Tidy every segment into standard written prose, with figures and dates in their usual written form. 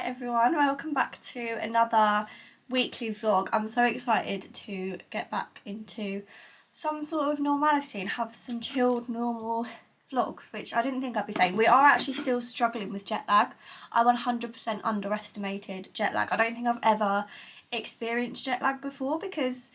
everyone, welcome back to another weekly vlog. I'm so excited to get back into some sort of normality and have some chilled normal vlogs, which I didn't think I'd be saying. We are actually still struggling with jet lag. I 100% underestimated jet lag. I don't think I've ever experienced jet lag before because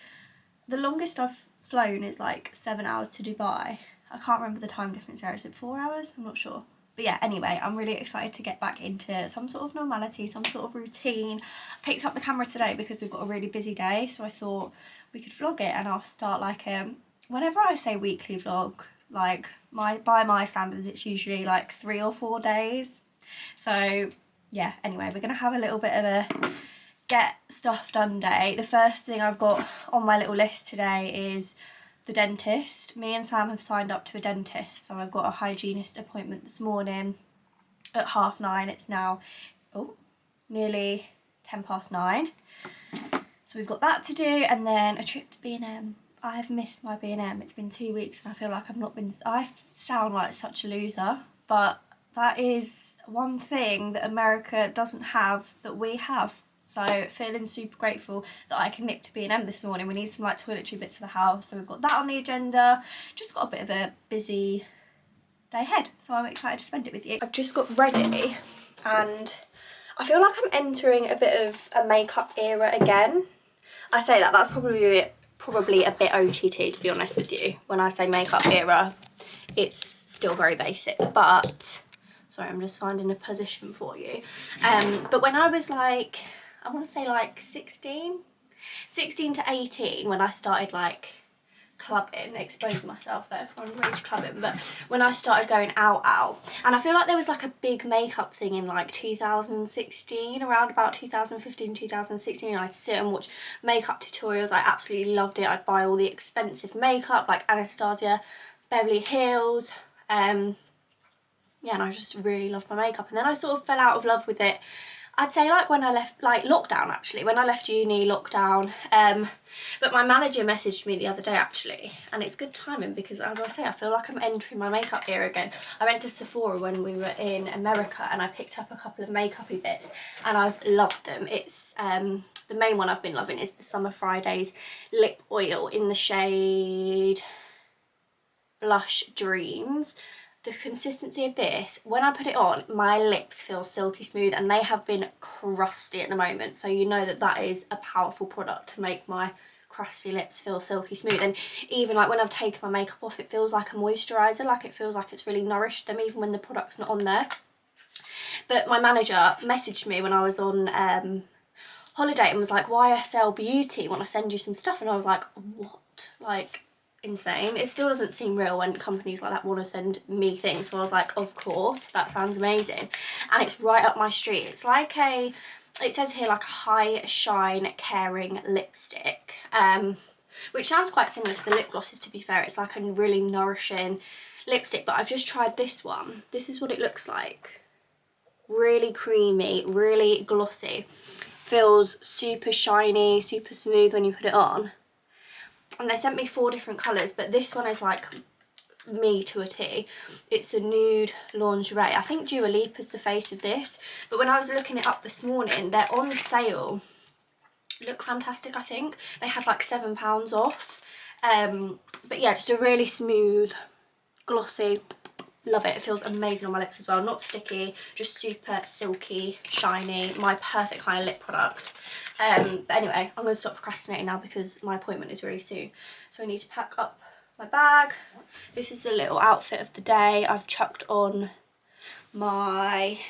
the longest I've flown is like 7 hours to Dubai. I can't remember the time difference there. Is it 4 hours? I'm not sure. But yeah, anyway, I'm really excited to get back into some sort of normality, some sort of routine. I picked up the camera today because we've got a really busy day, so I thought we could vlog it, and I'll start like whenever I say weekly vlog, like by my standards it's usually like 3 or 4 days. So yeah, anyway, we're gonna have a little bit of a get stuff done day. The first thing I've got on my little list today is the dentist. Me and Sam have signed up to a dentist, so I've got a hygienist appointment this morning at 9:30. It's now nearly 9:10. So we've got that to do, and then a trip to B&M. I've missed my B&M. It's been 2 weeks and I feel like I've not been. I sound like such a loser, but that is one thing that America doesn't have that we have. So feeling super grateful that I can nip to B&M this morning. We need some like toiletry bits for the house, so we've got that on the agenda. Just got a bit of a busy day ahead, so I'm excited to spend it with you. I've just got ready and I feel like I'm entering a bit of a makeup era again. I say that, that's probably a bit OTT, to be honest with you. When I say makeup era, it's still very basic, but sorry, I'm just finding a position for you. But when I was like, I want to say like 16 to 18, when I started like clubbing, exposing myself there for rage clubbing, but when I started going out, and I feel like there was like a big makeup thing in like 2016, around about 2015, 2016, I'd sit and watch makeup tutorials. I absolutely loved it. I'd buy all the expensive makeup like Anastasia, Beverly Hills, yeah, and I just really loved my makeup, and then I sort of fell out of love with it. I'd say like when I left, like lockdown actually, when I left uni, lockdown, but my manager messaged me the other day actually, and it's good timing because, as I say, I feel like I'm entering my makeup era again. I went to Sephora when we were in America and I picked up a couple of makeup-y bits and I've loved them. It's, the main one I've been loving is the Summer Fridays lip oil in the shade Blush Dreams. The consistency of this, when I put it on, my lips feel silky smooth, and they have been crusty at the moment, so you know that that is a powerful product to make my crusty lips feel silky smooth. And even like when I've taken my makeup off, it feels like a moisturiser, like it feels like it's really nourished them even when the product's not on there. But my manager messaged me when I was on holiday and was like, YSL Beauty, want to send you some stuff? And I was like, what? Like, insane. It still doesn't seem real when companies like that want to send me things, so I was like, of course, that sounds amazing. And it's right up my street. It's like it says here like a high shine caring lipstick, which sounds quite similar to the lip glosses, to be fair. It's like a really nourishing lipstick, but I've just tried this one. This is what it looks like. Really creamy, really glossy, feels super shiny, super smooth when you put it on. And they sent me 4 different colours, but this one is like me to a T. It's the nude lingerie. I think Dua Lipa's the face of this, but when I was looking it up this morning, they're on sale. Look fantastic, I think. They had like £7 off. But yeah, just a really smooth, glossy, love it. It feels amazing on my lips as well. Not sticky, just super silky, shiny. My perfect kind of lip product. But anyway, I'm going to stop procrastinating now because my appointment is really soon. So I need to pack up my bag. This is the little outfit of the day. I've chucked on my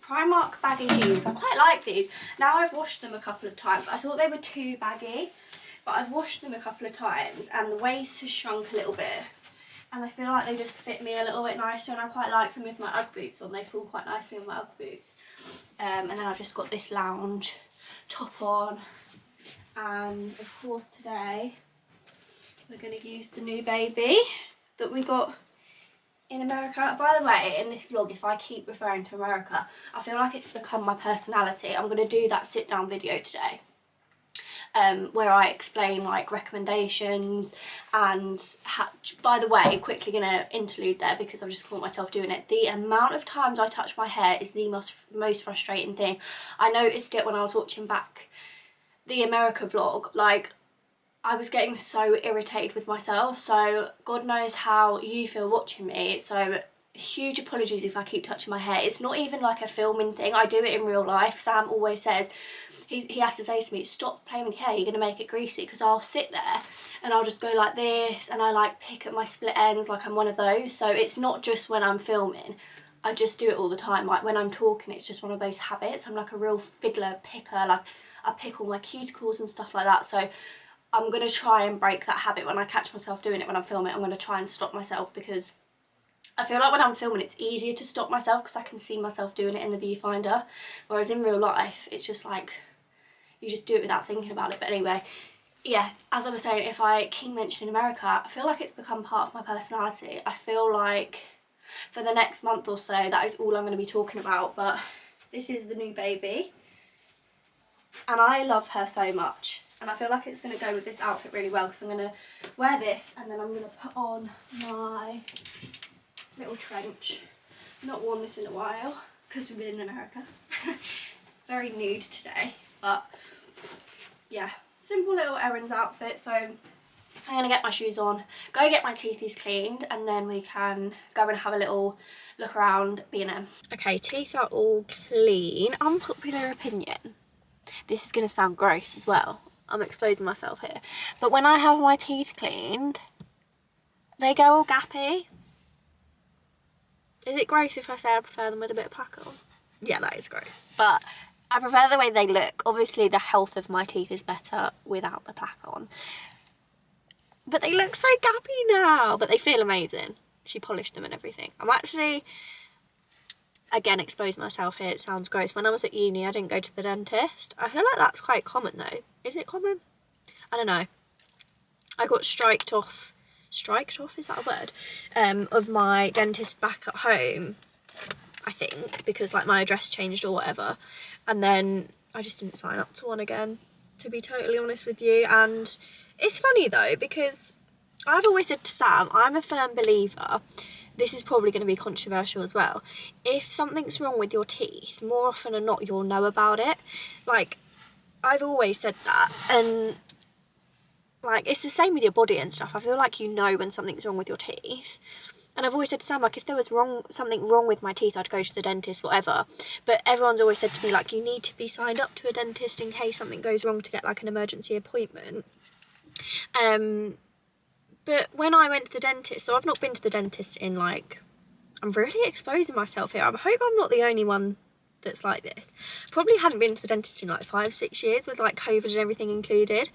Primark baggy jeans. I quite like these. Now I've washed them a couple of times. I thought they were too baggy, but I've washed them a couple of times and the waist has shrunk a little bit. And I feel like they just fit me a little bit nicer, and I quite like them with my Ugg boots on. They fall quite nicely on my Ugg boots. And then I've just got this lounge top on. And of course today we're going to use the new baby that we got in America. By the way, in this vlog, if I keep referring to America, I feel like it's become my personality. I'm going to do that sit down video today. where I explain like recommendations and by the way, quickly gonna interlude there because I've just caught myself doing it. The amount of times I touch my hair is the most frustrating thing. I noticed it when I was watching back the America vlog. Like, I was getting so irritated with myself, so God knows how you feel watching me, so huge apologies if I keep touching my hair. It's not even like a filming thing, I do it in real life. Sam always says, he has to say to me, stop playing with your hair, you're going to make it greasy, because I'll sit there and I'll just go like this and I like pick at my split ends like I'm one of those. So it's not just when I'm filming, I just do it all the time. Like when I'm talking, it's just one of those habits. I'm like a real fiddler picker, like I pick all my cuticles and stuff like that. So I'm going to try and break that habit when I catch myself doing it when I'm filming. I'm going to try and stop myself, because I feel like when I'm filming it's easier to stop myself because I can see myself doing it in the viewfinder, whereas in real life it's just like you just do it without thinking about it. But anyway, yeah, as I was saying, if I keep mentioning America, I feel like it's become part of my personality. I feel like for the next month or so that is all I'm going to be talking about. But this is the new baby and I love her so much, and I feel like it's going to go with this outfit really well, because I'm going to wear this and then I'm going to put on my little trench. I've not worn this in a while because we've been in America. Very nude today, but yeah, simple little errands outfit. So I'm going to get my shoes on, go get my teethies cleaned, and then we can go and have a little look around B&M. Okay, teeth are all clean. Unpopular opinion. This is going to sound gross as well. I'm exposing myself here. But when I have my teeth cleaned, they go all gappy. Is it gross if I say I prefer them with a bit of plaque on? Yeah, that is gross. But I prefer the way they look. Obviously, the health of my teeth is better without the plaque on. But they look so gappy now. But they feel amazing. She polished them and everything. I'm actually, again, exposing myself here. It sounds gross. When I was at uni, I didn't go to the dentist. I feel like that's quite common though. Is it common? I don't know. I got striked off, is that a word? Of my dentist back at home, I think, because like my address changed or whatever. And then I just didn't sign up to one again, to be totally honest with you. And it's funny though, because I've always said to Sam, I'm a firm believer, this is probably going to be controversial as well, if something's wrong with your teeth, more often than not you'll know about it. Like, I've always said that, and like it's the same with your body and stuff. I feel like you know when something's wrong with your teeth. And I've always said to Sam, like, if there was something wrong with my teeth, I'd go to the dentist, whatever. But everyone's always said to me, like, you need to be signed up to a dentist in case something goes wrong to get like an emergency appointment. But when I went to the dentist, so I've not been to the dentist in like, I'm really exposing myself here. I hope I'm not the only one that's like this. Probably hadn't been to the dentist in like 5-6 years with like COVID and everything included.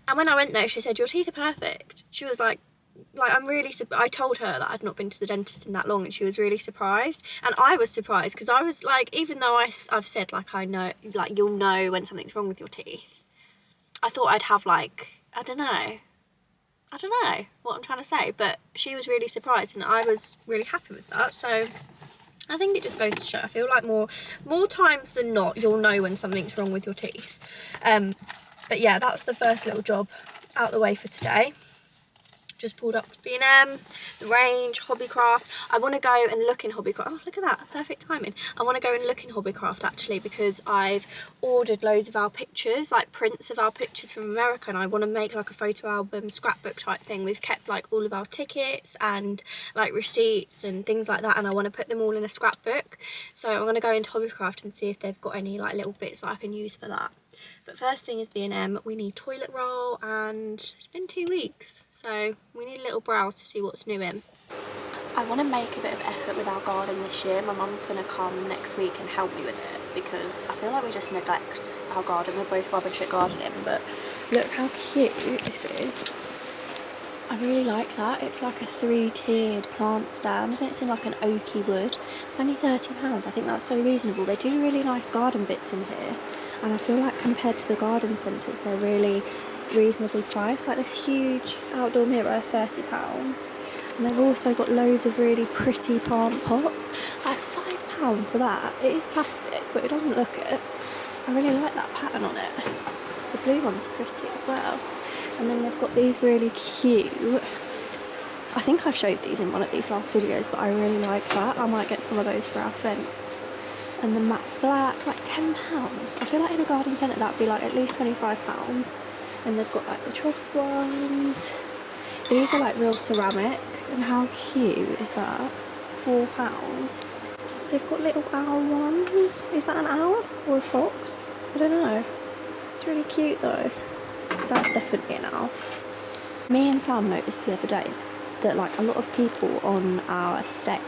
And when I went there, she said, your teeth are perfect. She was like I'm really, I told her that I'd not been to the dentist in that long, and she was really surprised. And I was surprised because I was like, even though I've said like, I know, like you'll know when something's wrong with your teeth, I thought I'd have like, I don't know what I'm trying to say, but she was really surprised and I was really happy with that. So I think it just goes to show, I feel like more times than not you'll know when something's wrong with your teeth. But yeah, that's the first little job out the way for today. Just pulled up to B&M, the range, Hobbycraft. I want to go and look in Hobbycraft. Oh, look at that, perfect timing. I want to go and look in Hobbycraft actually, because I've ordered loads of our pictures, like prints of our pictures from America, and I want to make like a photo album, scrapbook type thing. We've kept like all of our tickets and like receipts and things like that, and I want to put them all in a scrapbook. So I'm going to go into Hobbycraft and see if they've got any like little bits that I can use for that. But first thing is B&M, we need toilet roll, and it's been 2 weeks, so we need a little browse to see what's new in. I want to make a bit of effort with our garden this year. My mum's going to come next week and help me with it, because I feel like we just neglect our garden. We're both rubbish at gardening, but look how cute this is. I really like that. It's like a 3-tiered plant stand, and it's in like an oaky wood. It's only £30. I think that's so reasonable. They do really nice garden bits in here. And I feel like compared to the garden centres, they're really reasonably priced. Like this huge outdoor mirror, £30. And they've also got loads of really pretty plant pots. Like £5 for that. It is plastic, but it doesn't look it. I really like that pattern on it. The the blue one's pretty as well. And then they've got these really cute, I think I showed these in one of these last videos, but I really like that. I might get some of those for our fence. And the matte black, like £10. I feel like in a garden centre that would be like at least £25. And they've got like the trough ones. These are like real ceramic, and how cute is that? £4. They've got little owl ones. Is that an owl or a fox? I don't know. It's really cute though. That's definitely an owl. Me and Sam noticed the other day that like a lot of people on our estate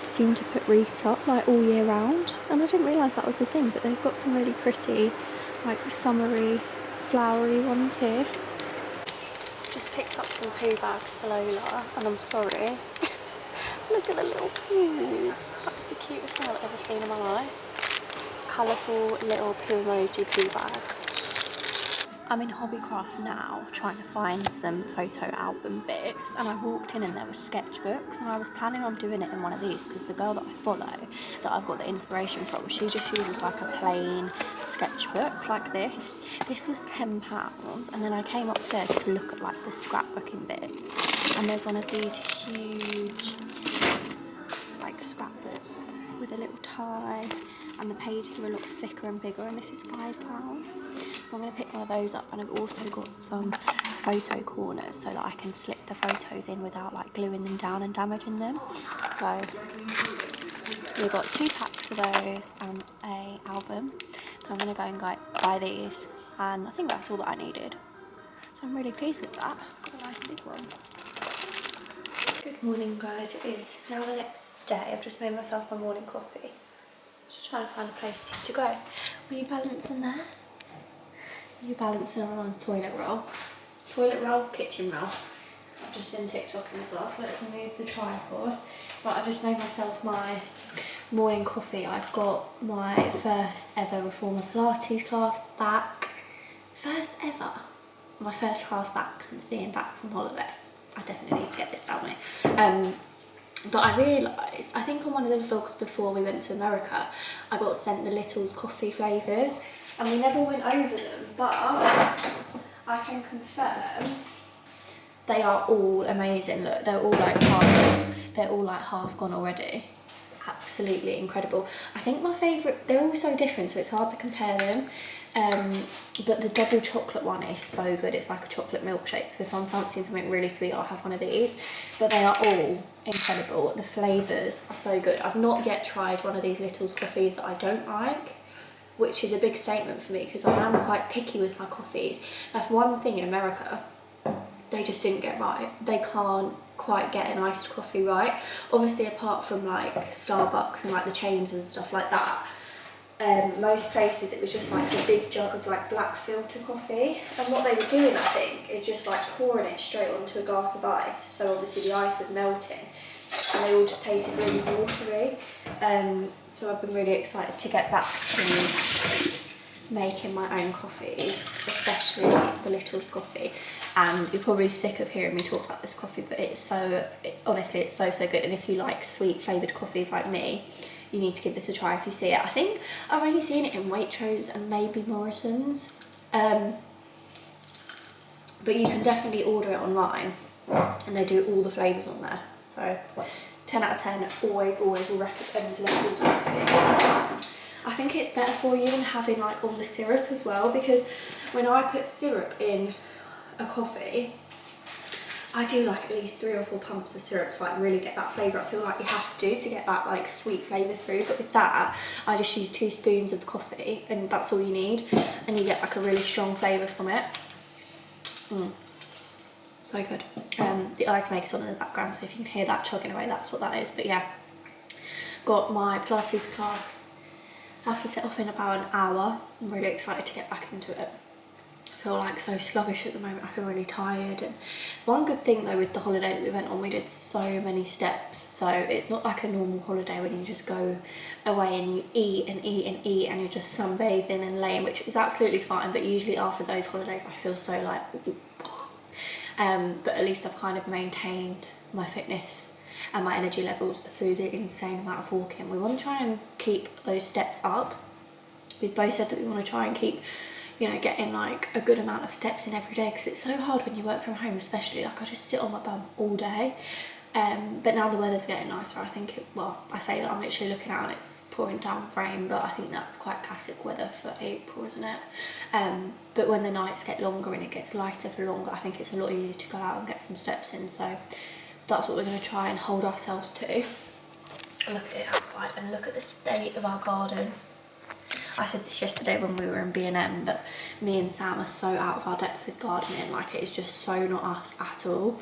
seem to put wreaths up like all year round, and I didn't realise that was the thing, but they've got some really pretty like summery flowery ones here. Just picked up some poo bags for Lola, and I'm sorry. Look at the little poos. That's the cutest thing I've ever seen in my life. Colourful little poo emoji poo bags. I'm in Hobbycraft now trying to find some photo album bits, and I walked in and there were sketchbooks, and I was planning on doing it in one of these because the girl that I follow, that I've got the inspiration from, she just uses like a plain sketchbook like this. This was £10, and then I came upstairs to look at like the scrapbooking bits, and there's one of these huge like scrapbooks with a little tie, and the pages are a lot thicker and bigger, and this is £5. So I'm going to pick one of those up, and I've also got some photo corners so that I can slip the photos in without like gluing them down and damaging them. So we've got 2 packs of those and a album. So I'm going to go and buy these, and I think that's all that I needed. So I'm really pleased with that. Got a nice big one. Good morning guys, it is now the next day. I've just made myself my morning coffee. Just trying to find a place to go. Were you balancing there? You balancing on toilet roll. Toilet roll, kitchen roll. I've just been TikToking as well, so let's move the tripod. But I've just made myself my morning coffee. I've got my first ever Reformer Pilates class back. First ever. My first class back since being back from holiday. I definitely need to get this down me. But I realised, I think on one of the vlogs before we went to America, I got sent the Little's coffee flavours, and we never went over them, but I can confirm they are all amazing. Look, they're all like half gone already. Absolutely incredible. I think my favourite, they're all so different, so it's hard to compare them. But the double chocolate one is so good. It's like a chocolate milkshake, so if I'm fancying something really sweet, I'll have one of these. But they are all incredible. The flavours are so good. I've not yet tried one of these Little's coffees that I don't like, which is a big statement for me because I am quite picky with my coffees. That's one thing in America they just didn't get right. They can't quite get an iced coffee right. Obviously, apart from like Starbucks and like the chains and stuff like that, most places it was just like a big jug of like black filter coffee, and what they were doing, I think, is just like pouring it straight onto a glass of ice, so obviously the ice was melting and they all just tasted really watery. So I've been really excited to get back to making my own coffees, especially the Little's coffee. And you're probably sick of hearing me talk about this coffee, but honestly it's so good. And if you like sweet flavoured coffees like me, you need to give this a try if you see it. I think I've only seen it in Waitrose and maybe Morrison's, but you can definitely order it online, and they do all the flavours on there. So 10 out of 10, always will recommend Little's coffee. I think it's better for you than having like all the syrup as well, because when I put syrup in a coffee, I do like at least 3 or 4 pumps of syrup to like really get that flavour. I feel like you have to get that like sweet flavour through, but with that I just use 2 spoons of coffee and that's all you need, and you get like a really strong flavour from it. So good. The ice maker's on in the background, so if you can hear that chugging away, that's what that is. But yeah, got my Pilates class. I have to set off in about an hour. I'm really excited to get back into it. I feel like so sluggish at the moment. I feel really tired. And one good thing though with the holiday that we went on, we did so many steps, so it's not like a normal holiday when you just go away and you eat and eat and eat and you're just sunbathing and laying, which is absolutely fine, but usually after those holidays I feel so like but at least I've kind of maintained my fitness and my energy levels through the insane amount of walking. We want to try and keep those steps up. We've both said that we want to try and keep, you know, getting like a good amount of steps in every day, because it's so hard when you work from home, especially. Like I just sit on my bum all day. But now the weather's getting nicer, I think I say that, I'm literally looking out and it's pouring down with rain, but I think that's quite classic weather for April, isn't it? But when the nights get longer and it gets lighter for longer, I think it's a lot easier to go out and get some steps in, so that's what we're going to try and hold ourselves to. Look at it outside and look at the state of our garden. I said this yesterday when we were in B&M, but me and Sam are so out of our depths with gardening, like it is just so not us at all.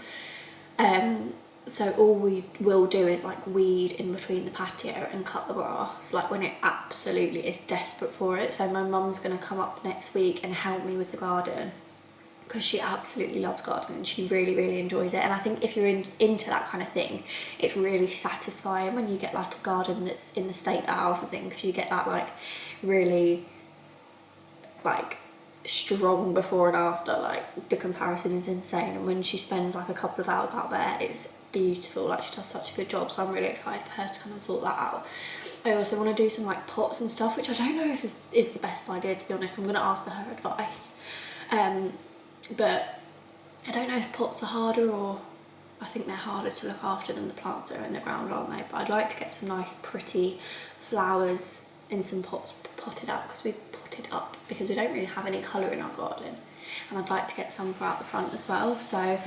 So all we will do is like weed in between the patio and cut the grass, like when it absolutely is desperate for it. So my mum's going to come up next week and help me with the garden, because she absolutely loves gardening. She really, really enjoys it. And I think if you're into that kind of thing, it's really satisfying when you get like a garden that's in the state that ours is in, because you get that like really like strong before and after. Like the comparison is insane, and when she spends like a couple of hours out there, it's beautiful. Like she does such a good job, so I'm really excited for her to come and sort that out. I also want to do some like pots and stuff, which I don't know if is the best idea, to be honest. I'm going to ask for her advice, but I don't know if pots are harder, or I think they're harder to look after than the plants that are in the ground, aren't they? But I'd like to get some nice pretty flowers in some pots potted up, because we don't really have any colour in our garden, and I'd like to get some for out the front as well. So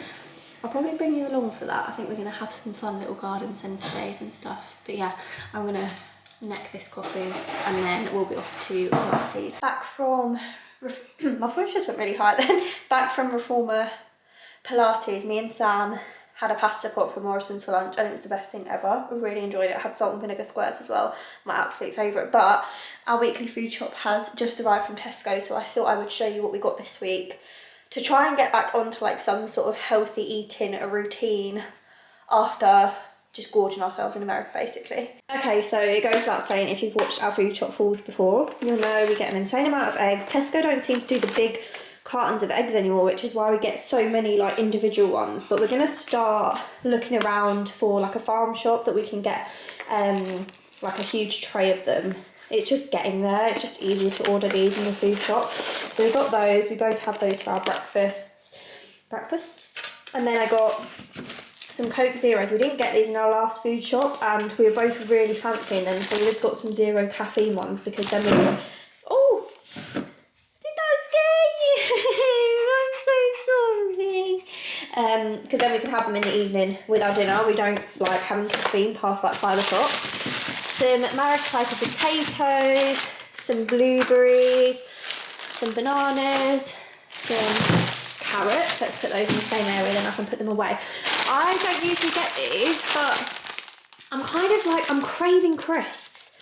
I'll probably bring you along for that. I think we're going to have some fun little garden centre days and stuff. But yeah, I'm going to neck this coffee and then we'll be off to Pilates. Back from, my voice just went really high then. Back from Reformer Pilates, me and Sam had a pasta pot from Morrison's for lunch, and it was the best thing ever. I really enjoyed it. I had salt and vinegar squares as well, my absolute favourite. But our weekly food shop has just arrived from Tesco, so I thought I would show you what we got this week, to try and get back onto like some sort of healthy eating routine after just gorging ourselves in America, basically. Okay, so it goes without saying, if you've watched our food shop hauls before, you'll know we get an insane amount of eggs. Tesco don't seem to do the big cartons of eggs anymore, which is why we get so many like individual ones. But we're gonna start looking around for like a farm shop that we can get like a huge tray of them. It's just getting there. It's just easier to order these in the food shop. So we got those. We both have those for our breakfasts. And then I got some Coke Zeros. We didn't get these in our last food shop, and we were both really fancying them. So we just got some zero caffeine ones, because then we... Oh! Did that scare you? I'm so sorry. Because then we can have them in the evening with our dinner. We don't like having caffeine past like 5 o'clock. Some marinated potatoes, some blueberries, some bananas, some carrots. Let's put those in the same area, then I can put them away. I don't usually get these, but I'm kind of like, I'm craving crisps.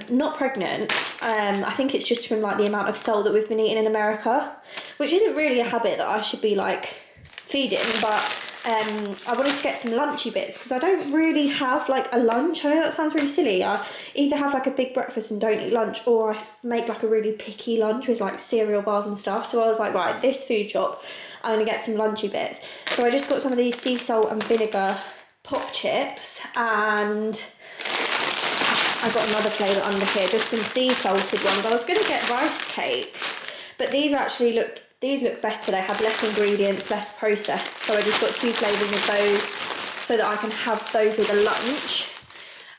Not pregnant. I think it's just from like the amount of salt that we've been eating in America, which isn't really a habit that I should be like feeding, but I wanted to get some lunchy bits, because I don't really have like a lunch. I know that sounds really silly. I either have like a big breakfast and don't eat lunch, or I make like a really picky lunch with like cereal bars and stuff. So I was like, right, this food shop, I'm gonna get some lunchy bits. So I just got some of these sea salt and vinegar pop chips, and I got another flavour under here, just some sea salted ones. I was gonna get rice cakes, but these look better. They have less ingredients, less processed. So I just got 2 flavours of those so that I can have those with a lunch.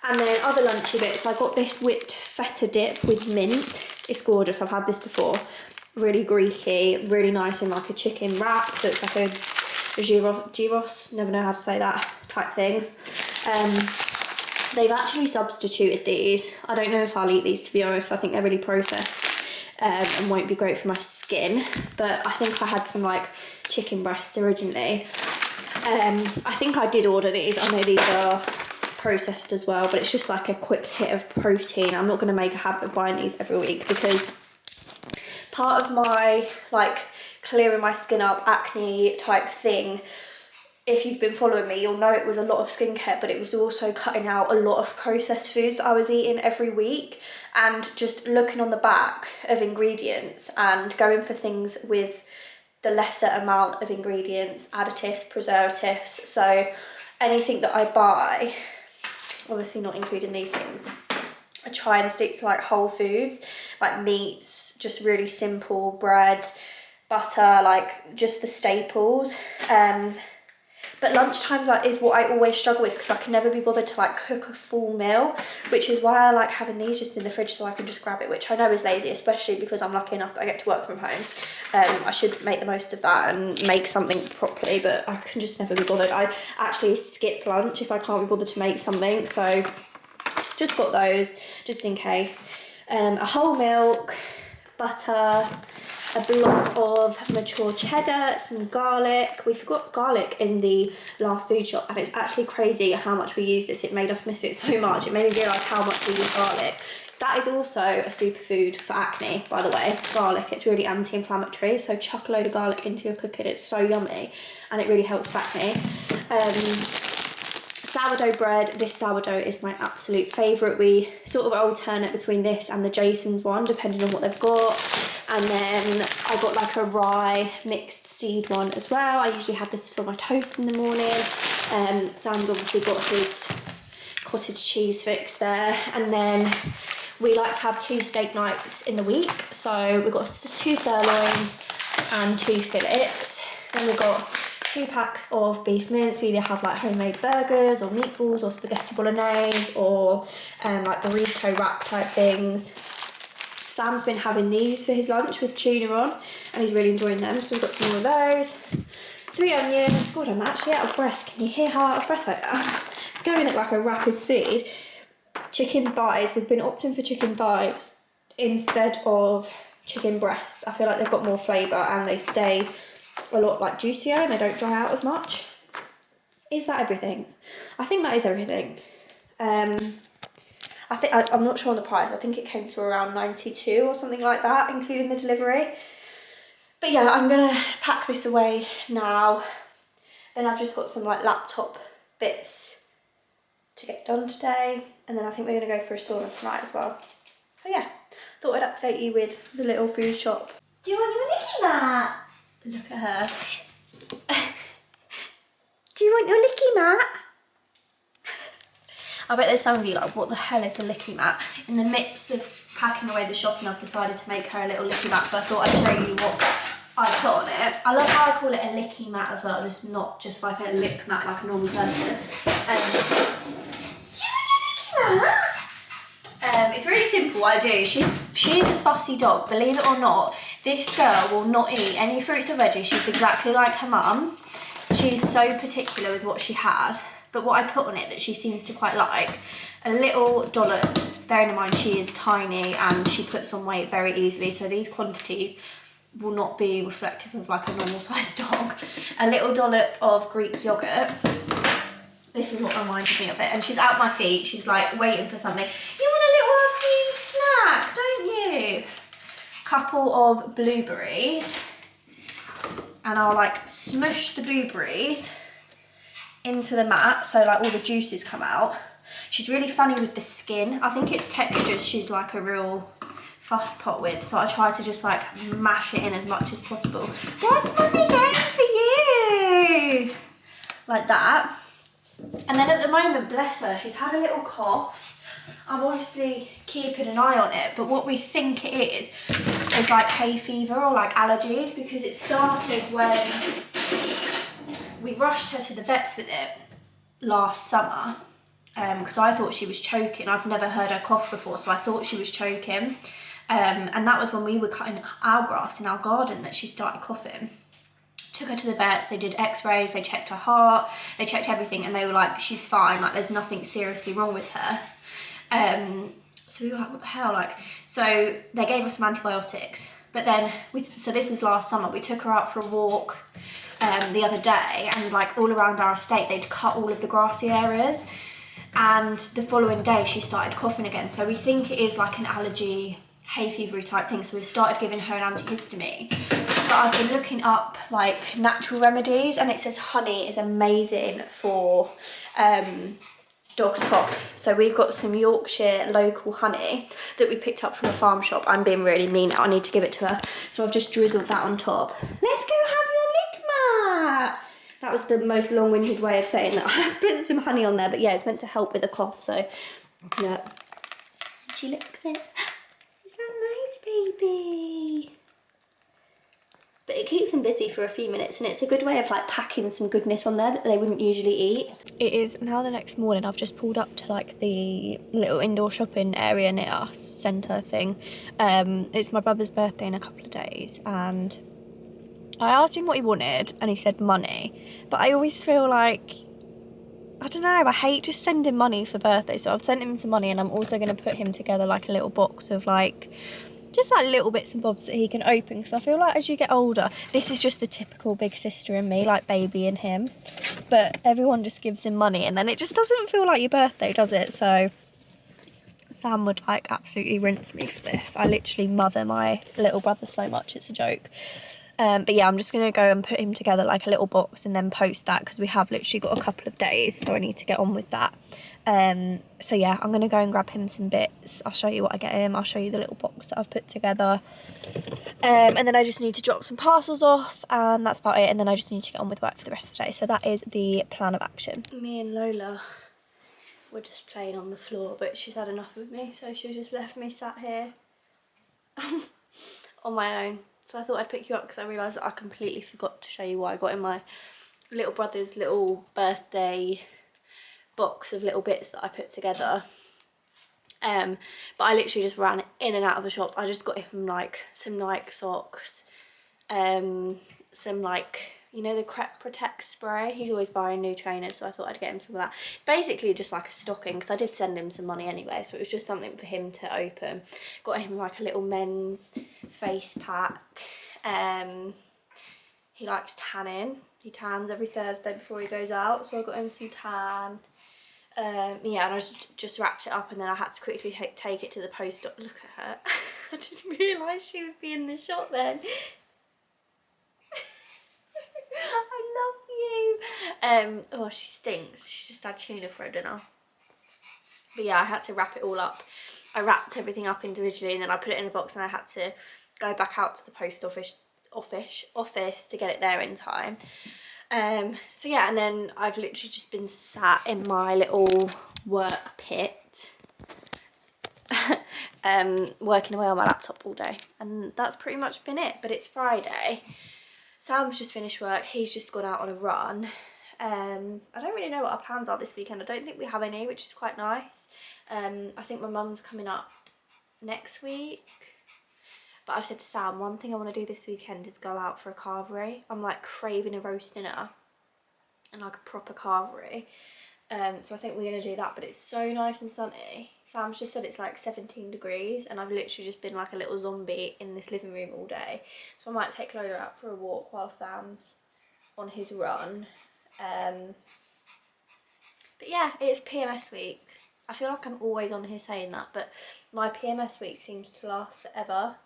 And then other lunchy bits, I got this whipped feta dip with mint. It's gorgeous. I've had this before. Really Greeky, really nice in like a chicken wrap. So it's like a gyros, never know how to say that type thing. They've actually substituted these. I don't know if I'll eat these, to be honest. I think they're really processed. And won't be great for my skin, but I think I had some like chicken breasts originally. I think I did order these. I know these are processed as well, but it's just like a quick hit of protein. I'm not going to make a habit of buying these every week, because part of my like clearing my skin up acne type thing, if you've been following me, you'll know it was a lot of skincare, but it was also cutting out a lot of processed foods that I was eating every week, and just looking on the back of ingredients and going for things with the lesser amount of ingredients, additives, preservatives. So anything that I buy, obviously not including these things, I try and stick to like whole foods, like meats, just really simple, bread, butter, like just the staples. But lunchtimes is what I always struggle with because I can never be bothered to like cook a full meal, which is why I like having these just in the fridge so I can just grab it, which I know is lazy, especially because I'm lucky enough that I get to work from home. I should make the most of that and make something properly, but I can just never be bothered. I actually skip lunch if I can't be bothered to make something, so just got those just in case. A whole milk, butter, a block of mature cheddar, some garlic. We forgot garlic in the last food shop, and it's actually crazy how much we use this. It made us miss it so much. It made me realise how much we use garlic. That is also a superfood for acne, by the way, garlic. It's really anti-inflammatory, so chuck a load of garlic into your cooking. It's so yummy, and it really helps with acne. Sourdough bread. This sourdough is my absolute favourite. We sort of alternate between this and the Jason's one, depending on what they've got. And then I got like a rye mixed seed one as well. I usually have this for my toast in the morning. Sam's obviously got his cottage cheese fix there. And then we like to have 2 steak nights in the week. So we've got 2 sirloins and 2 fillets. Then we've got 2 packs of beef mince. We either have like homemade burgers or meatballs or spaghetti bolognese or like burrito wrap type things. Sam's been having these for his lunch with tuna on, and he's really enjoying them, so we've got some more of those. 3 onions. God, I'm actually out of breath. Can you hear how out of breath I am? Going at like a rapid speed. Chicken thighs. We've been opting for chicken thighs instead of chicken breast. I feel like they've got more flavour and they stay a lot like juicier and they don't dry out as much. Is that everything? I think that is everything. I'm not sure on the price. I think it came to around 92 or something like that, including the delivery. But yeah, I'm gonna pack this away now. Then I've just got some like laptop bits to get done today, and then I think we're gonna go for a sauna tonight as well. So yeah, thought I'd update you with the little food shop. Do you want your Licky Mat? Look at her. Do you want your Licky Mat? I bet there's some of you like, what the hell is a Licky Mat? In the midst of packing away the shopping, I've decided to make her a little Licky Mat, so I thought I'd show you what I put on it. I love how I call it a Licky Mat as well, just not just like a lip mat like a normal person. Do you want a Licky Mat? It's really simple, I do. She is a fussy dog, believe it or not. This girl will not eat any fruits or veggies. She's exactly like her mum. She's so particular with what she has. But what I put on it that she seems to quite like, a little dollop, bearing in mind she is tiny and she puts on weight very easily, so these quantities will not be reflective of like a normal sized dog. A little dollop of Greek yogurt. This is what reminded me of it. And she's at my feet, she's like waiting for something. You want a little afternoon snack, don't you? Couple of blueberries. And I'll like smush the blueberries into the mat so like all the juices come out. She's really funny with the skin. I think it's textured she's like a real fuss pot with, so I try to just like mash it in as much as possible. What's Mummy going for you? Like that. And then at the moment, bless her, she's had a little cough. I'm obviously keeping an eye on it, but what we think it is like hay fever or like allergies, because it started when we rushed her to the vets with it last summer because I thought she was choking. I've never heard her cough before, so I thought she was choking. And that was when we were cutting our grass in our garden that she started coughing. Took her to the vets, they did x-rays, they checked her heart, they checked everything, and they were like, she's fine, like there's nothing seriously wrong with her. So we were like, what the hell? Like, so they gave us some antibiotics. But then, so this was last summer, we took her out for a walk the other day, and like all around our estate they'd cut all of the grassy areas, and the following day she started coughing again. So we think it is like an allergy, hay fever type thing, so we've started giving her an antihistamine. But I've been looking up like natural remedies, and it says honey is amazing for dogs' coughs. So we've got some Yorkshire local honey that we picked up from a farm shop. I'm being really mean now, I need to give it to her. So I've just drizzled that on top. Let's go have your Licky Mat. That was the most long-winded way of saying that. I've put some honey on there, but yeah, it's meant to help with the cough, so yeah. she looks it. Is that nice, baby? But it keeps them busy for a few minutes, and it's a good way of like packing some goodness on there that they wouldn't usually eat. It is now the next morning. I've just pulled up to like the little indoor shopping area near us, centre thing. It's my brother's birthday in a couple of days, and I asked him what he wanted and he said money. But I always feel like, I don't know, I hate just sending money for birthdays. So I've sent him some money, and I'm also going to put him together like a little box of like just like little bits and bobs that he can open, because I feel like as you get older, this is just the typical big sister in me, like babying him, but everyone just gives him money and then it just doesn't feel like your birthday, does it? So Sam would like absolutely rinse me for this. I literally mother my little brother so much, it's a joke. But yeah, I'm just going to go and put him together like a little box and then post that, because we have literally got a couple of days, so I need to get on with that. So yeah, I'm going to go and grab him some bits. I'll show you what I get him. I'll show you the little box that I've put together. And then I just need to drop some parcels off, and that's about it. And then I just need to get on with work for the rest of the day. So that is the plan of action. Me and Lola were just playing on the floor, but she's had enough of me, so she just left me sat here on my own. So I thought I'd pick you up because I realised that I completely forgot to show you what I got in my little brother's little birthday box of little bits that I put together. But I literally just ran in and out of the shops. I just got him like some Nike socks, some like, you know, the Crep Protect spray. He's always buying new trainers, so I thought I'd get him some of that. Basically just like a stocking, because I did send him some money anyway, so it was just something for him to open. Got him like a little men's face pack. He likes tanning. He tans every Thursday before he goes out, so I got him some tan. Yeah, and I just wrapped it up, and then I had to quickly take it to the post. Look at her. I didn't realise she would be in the shop then. I love you. Oh, she stinks. She just had tuna for her dinner. But yeah, I had to wrap it all up. I wrapped everything up individually, and then I put it in a box, and I had to go back out to the post office to get it there in time. So yeah, and then I've literally just been sat in my little work pit working away on my laptop all day, and that's pretty much been it. But it's Friday. Sam's just finished work, he's just gone out on a run. I don't really know what our plans are this weekend. I don't think we have any, which is quite nice. I think my mum's coming up next week. But I've said to Sam, one thing I want to do this weekend is go out for a carvery. I'm like craving a roast dinner and like a proper carvery. So I think we're going to do that, but it's so nice and sunny. Sam's just said it's like 17 degrees, and I've literally just been like a little zombie in this living room all day. So I might take Lola out for a walk while Sam's on his run. But yeah, it's PMS week. I feel like I'm always on here saying that, but my PMS week seems to last forever,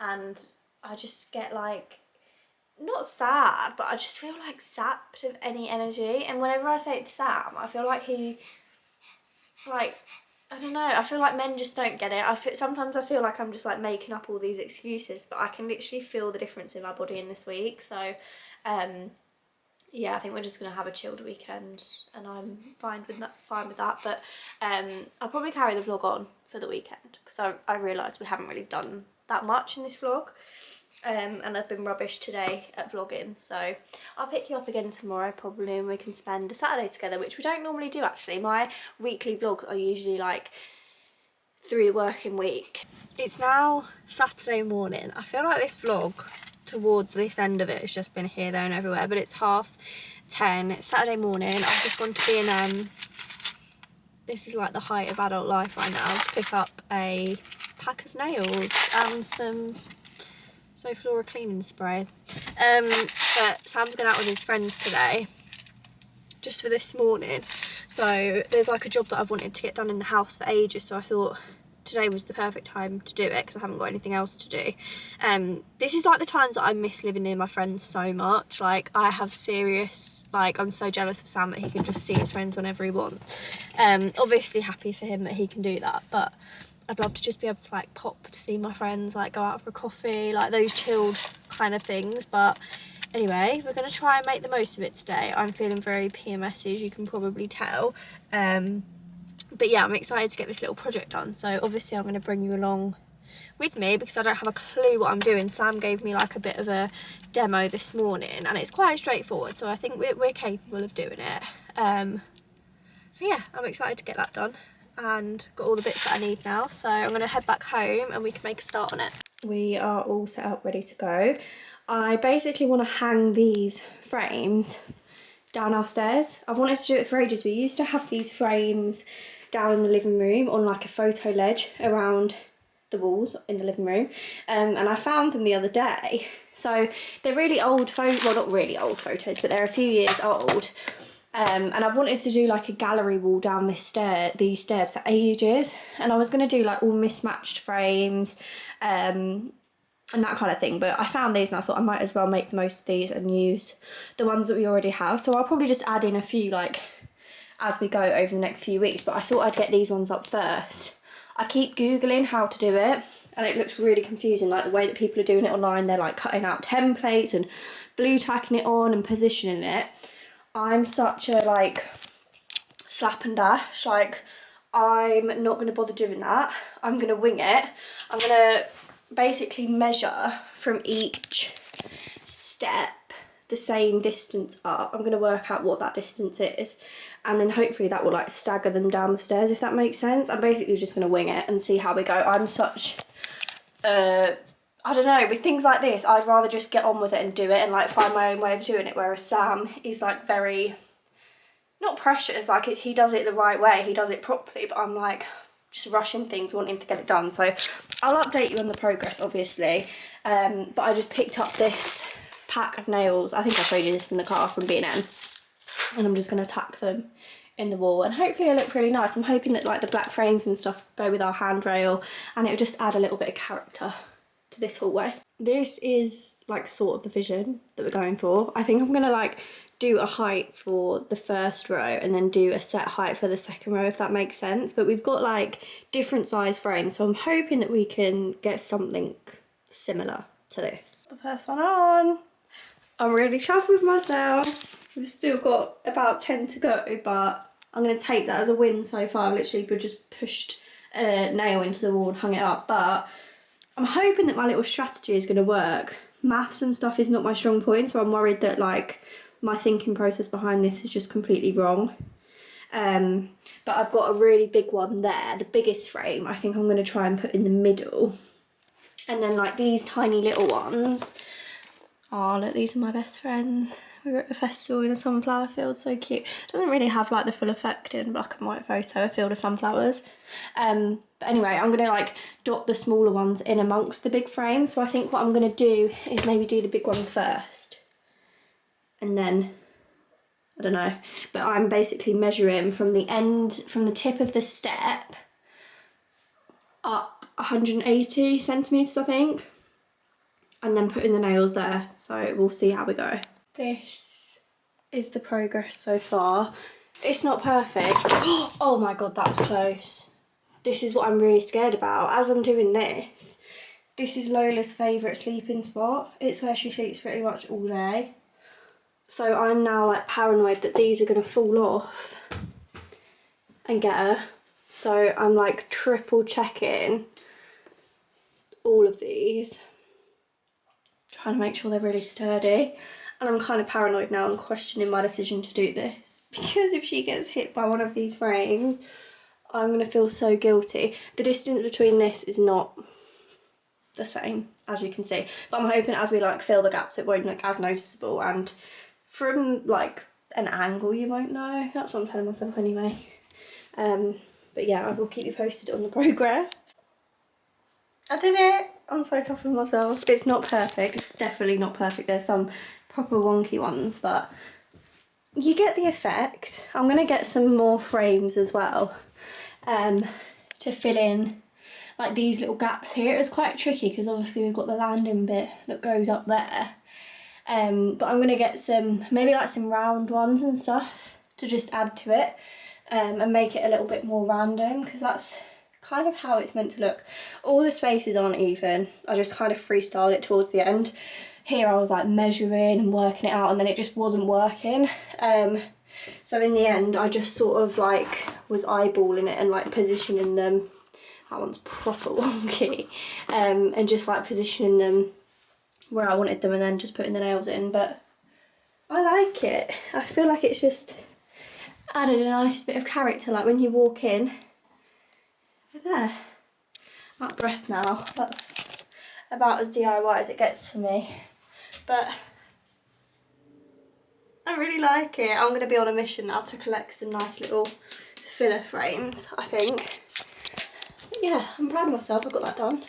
and I just get like, not sad, but I just feel like sapped of any energy. And whenever I say it to Sam, I feel like he, like, I don't know, I feel like men just don't get it. Sometimes I feel like I'm just like making up all these excuses, but I can literally feel the difference in my body in this week. So yeah, I think we're just gonna have a chilled weekend, and I'm fine with that. But I'll probably carry the vlog on for the weekend, because I realised we haven't really done that much in this vlog. And I've been rubbish today at vlogging, so I'll pick you up again tomorrow probably, and we can spend a Saturday together, which we don't normally do actually. My weekly vlogs are usually like through the working week. It's now Saturday morning. I feel like this vlog towards this end of it has just been here, there and everywhere, but it's 10:30. It's Saturday morning. I've just gone to B&M. This is like the height of adult life right now, to pick up a pack of nails and some Flora cleaning spray. But Sam's gone out with his friends today, just for this morning. So there's like a job that I've wanted to get done in the house for ages, so I thought today was the perfect time to do it, because I haven't got anything else to do. This is like the times that I miss living near my friends so much. Like, I have serious, like, I'm so jealous of Sam that he can just see his friends whenever he wants. Obviously happy for him that he can do that, but I'd love to just be able to like pop to see my friends, like go out for a coffee, like those chilled kind of things. But anyway, we're going to try and make the most of it today. I'm feeling very PMS, as you can probably tell. But yeah, I'm excited to get this little project done. So obviously I'm going to bring you along with me because I don't have a clue what I'm doing. Sam gave me like a bit of a demo this morning and it's quite straightforward, so I think we're capable of doing it. So yeah, I'm excited to get that done and got all the bits that I need now. So I'm going to head back home and we can make a start on it. We are all set up, ready to go. I basically want to hang these frames down our stairs. I've wanted to do it for ages. We used to have these frames down in the living room on like a photo ledge around the walls in the living room, and I found them the other day. So they're really old photos, well not really old photos, but they're a few years old, and I've wanted to do like a gallery wall down these stairs for ages, and I was going to do like all mismatched frames and that kind of thing, but I found these and I thought I might as well make the most of these and use the ones that we already have. So I'll probably just add in a few like as we go over the next few weeks, but I thought I'd get these ones up first. I keep googling how to do it and it looks really confusing, like the way that people are doing it online. They're like cutting out templates and blue tacking it on and positioning it. I'm such a like slap and dash, like I'm not going to bother doing that. I'm going to wing it. I'm going to basically measure from each step the same distance up. I'm going to work out what that distance is and then hopefully that will like stagger them down the stairs, if that makes sense. I'm basically just going to wing it and see how we go. I'm such I don't know, with things like this I'd rather just get on with it and do it and like find my own way of doing it, whereas Sam is like very not precious, like he does it the right way, he does it properly, but I'm like just rushing things, wanting to get it done. So I'll update you on the progress obviously, but I just picked up this pack of nails. I think I showed you this in the car from B&M, and I'm just going to tack them in the wall and hopefully it'll look really nice. I'm hoping that like the black frames and stuff go with our handrail and it'll just add a little bit of character to this hallway. This is like sort of the vision that we're going for. I think I'm going to like do a height for the first row and then do a set height for the second row, if that makes sense. But we've got like different size frames, so I'm hoping that we can get something similar to this. The first one on. I'm really chuffed with myself. We've still got about 10 to go, but I'm going to take that as a win so far. I've literally just pushed a nail into the wall and hung it up, but I'm hoping that my little strategy is going to work. Maths and stuff is not my strong point, so I'm worried that like my thinking process behind this is just completely wrong. But I've got a really big one there, the biggest frame. I think I'm going to try and put in the middle, and then like these tiny little ones. Oh look, these are my best friends. We were at a festival in a sunflower field, so cute. Doesn't really have like the full effect in black and white photo, a field of sunflowers. But anyway, I'm gonna like dot the smaller ones in amongst the big frames. So I think what I'm gonna do is maybe do the big ones first. And then, I don't know, but I'm basically measuring from the end, from the tip of the step up 180 centimetres, I think. And then putting the nails there, so we'll see how we go. This is the progress so far. It's not perfect. Oh my god, that was close. This is what I'm really scared about. As I'm doing this, this is Lola's favourite sleeping spot. It's where she sleeps pretty much all day. So I'm now like paranoid that these are going to fall off and get her. So I'm like triple checking all of these, trying to make sure they're really sturdy. And I'm kind of paranoid now and questioning my decision to do this, because if she gets hit by one of these frames, I'm going to feel so guilty. The distance between this is not the same, as you can see, but I'm hoping as we like fill the gaps it won't look as noticeable, and from like an angle you won't know. That's what I'm telling myself anyway. But yeah, I will keep you posted on the progress. I did it! I'm so tough with myself. It's not perfect, it's definitely not perfect. There's some proper wonky ones, but you get the effect. I'm going to get some more frames as well to fill in like these little gaps here. It was quite tricky because obviously we've got the landing bit that goes up there, but I'm going to get some, maybe like some round ones and stuff to just add to it and make it a little bit more random, because that's kind of how it's meant to look. All the spaces aren't even. I just kind of freestyled it towards the end. Here I was like measuring and working it out, and then it just wasn't working. So in the end, I just sort of like was eyeballing it and like positioning them. That one's proper wonky. And just like positioning them where I wanted them and then just putting the nails in. But I like it. I feel like it's just added a nice bit of character. Like when you walk in, they're there. Out of breath now. That's about as DIY as it gets for me. But I really like it. I'm going to be on a mission now to collect some nice little filler frames, I think. But yeah, I'm proud of myself. I got that done.